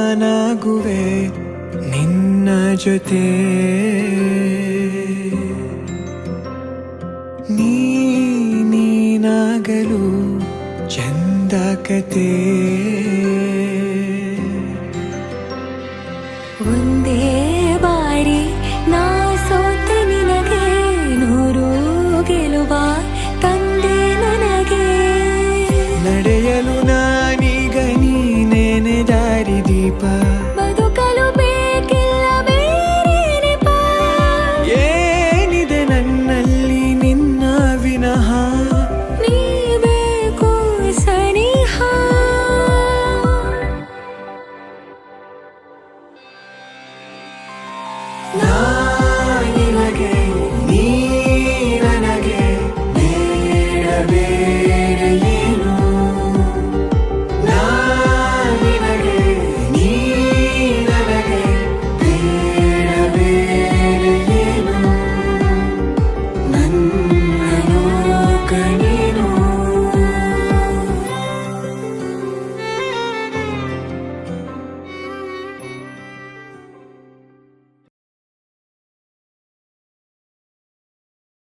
ನಾನಾಗುವೆ ನಿನ್ನ ಜೊತೆ ನೀನಾಗಲು ಚಂದ ಕತೆ ಒಂದೇ ಬಾರಿ ನಾ ಸೋತ ನಿನಗೆ ನೂರು ಗೆಲುವ ತಂದೆ ನನಗೆ ನಡೆಯಲು ನಾನೀಗ ನೀನೇನೆ ದಾರಿ ದೀಪ